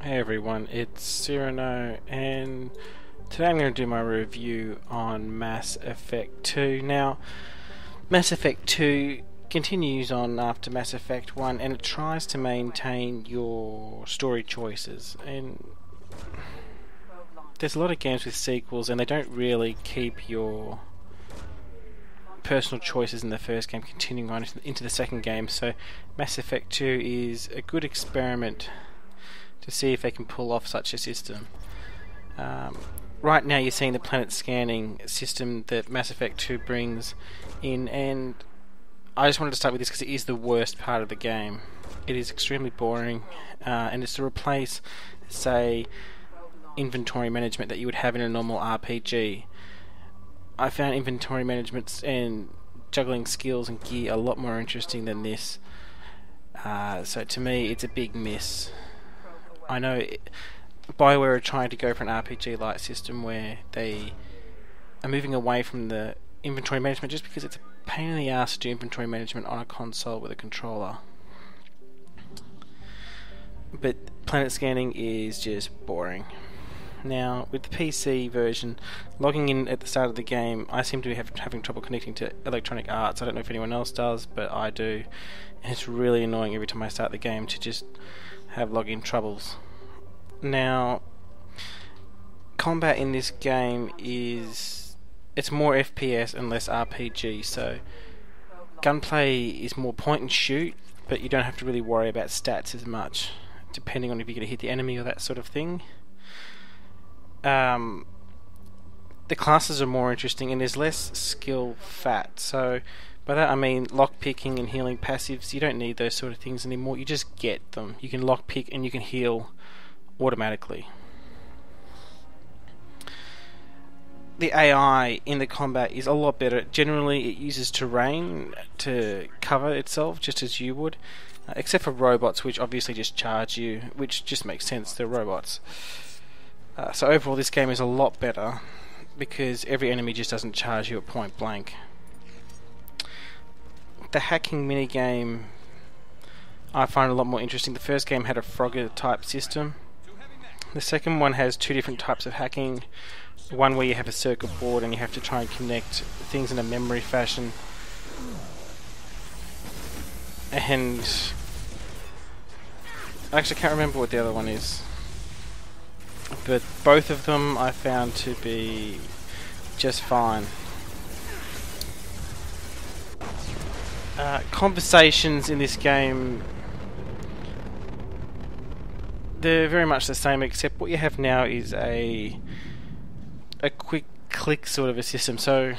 Hey everyone, it's Cyrano, and today I'm going to do my review on Mass Effect 2. Now, Mass Effect 2 continues on after Mass Effect 1, and it tries to maintain your story choices. And there's a lot of games with sequels, and they don't really keep your personal choices in the first game continuing on into the second game. So Mass Effect 2 is a good experiment to see if they can pull off such a system. Right now you're seeing the planet scanning system that Mass Effect 2 brings in, and I just wanted to start with this because it is the worst part of the game. It is extremely boring, and it's to replace, say, inventory management that you would have in a normal RPG. I found inventory management and juggling skills and gear a lot more interesting than this. So to me, it's a big miss. I know BioWare are trying to go for an RPG-like system where they are moving away from the inventory management just because it's a pain in the ass to do inventory management on a console with a controller. But planet scanning is just boring. Now, with the PC version, logging in at the start of the game, I seem to be having trouble connecting to Electronic Arts. I don't know if anyone else does, but I do. And it's really annoying every time I start the game to just have login troubles. Now, combat in this game it's more FPS and less RPG, so gunplay is more point and shoot, but you don't have to really worry about stats as much, depending on if you're going to hit the enemy or that sort of thing. The classes are more interesting and there's less skill fat, so by that I mean lockpicking and healing passives. You don't need those sort of things anymore, you just get them. You can lockpick and you can heal automatically. The AI in the combat is a lot better. Generally it uses terrain to cover itself just as you would, except for robots, which obviously just charge you, which just makes sense, they're robots. So overall this game is a lot better because every enemy just doesn't charge you at point blank. The hacking minigame I find a lot more interesting. The first game had a Frogger type system. The second one has two different types of hacking. One where you have a circuit board and you have to try and connect things in a memory fashion. And I actually can't remember what the other one is. But both of them I found to be just fine. Conversations in this game, they're very much the same, except what you have now is a quick click sort of a system. So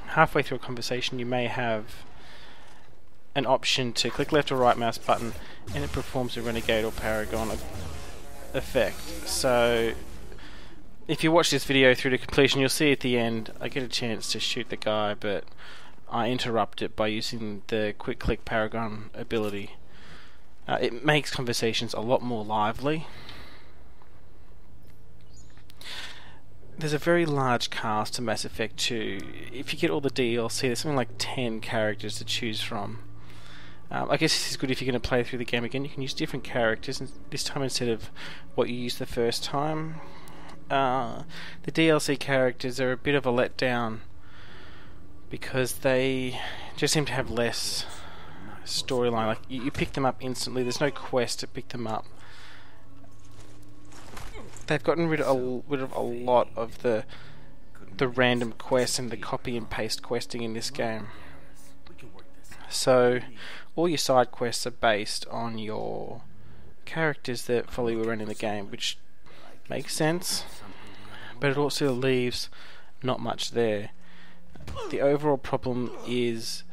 halfway through a conversation you may have an option to click left or right mouse button and it performs a Renegade or Paragon effect. So if you watch this video through to completion, you'll see at the end I get a chance to shoot the guy, but I interrupt it by using the quick click Paragon ability. It makes conversations a lot more lively. There's a very large cast to Mass Effect 2. If you get all the DLC, there's something like 10 characters to choose from. I guess this is good if you're going to play through the game again. You can use different characters, and this time instead of what you used the first time. The DLC characters are a bit of a letdown because they just seem to have less storyline. Like you pick them up instantly. There's no quest to pick them up. They've gotten rid of a lot of the random quests and the copy and paste questing in this game. So all your side quests are based on your characters that follow you around in the game, which makes sense, but it also leaves not much there. The overall problem is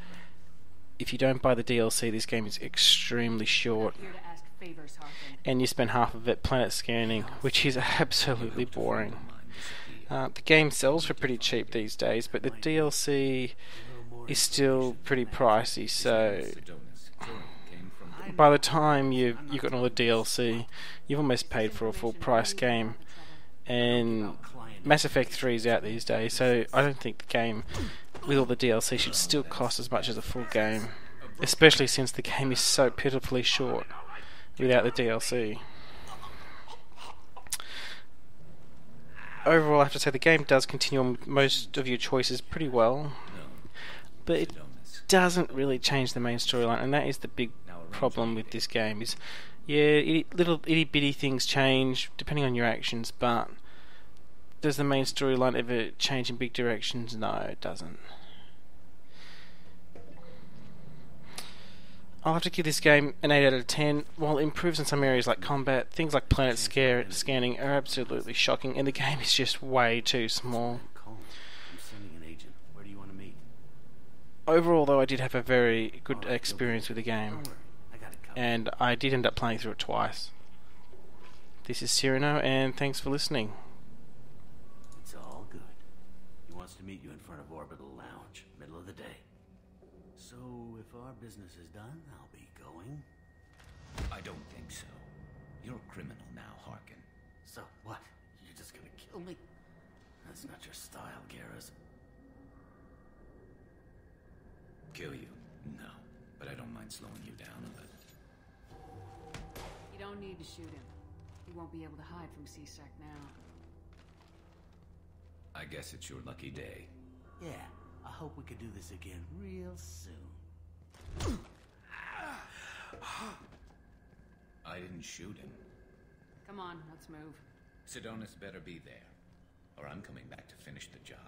if you don't buy the DLC, this game is extremely short, and you spend half of it planet scanning, which is absolutely boring. The game sells for pretty cheap these days, but the DLC is still pretty pricey, so by the time you've gotten all the DLC, you've almost paid for a full price game. And Mass Effect 3 is out these days, so I don't think the game with all the DLC should still cost as much as a full game, especially since the game is so pitifully short without the DLC. overall, I have to say the game does continue on with most of your choices pretty well, but it doesn't really change the main storyline, and that is the big problem with this game. Is little itty bitty things change depending on your actions, but does the main storyline ever change in big directions? No, it doesn't. I'll have to give this game an 8 out of 10. While it improves in some areas like combat, things like planet scanning are absolutely shocking, and the game is just way too small. I'm sending an agent. Where do you want to meet? Overall, though, I did have a very good experience with the game, Don't worry. I got it covered. and I did end up playing through it twice. This is Cyrano, and thanks for listening. It's all good. He wants to meet you in front of Orbital Lounge, middle of the day. So, if our business is done, I'll be going. I don't think so. You're a criminal now, Harkin. So, what? You're just gonna kill me? That's not your style, Garrus. Kill you? No. But I don't mind slowing you down a little. You don't need to shoot him. He won't be able to hide from C-Sec now. I guess it's your lucky day. Yeah, I hope we could do this again real soon. I didn't shoot him. Come on, let's move. Sidonis better be there, or I'm coming back to finish the job.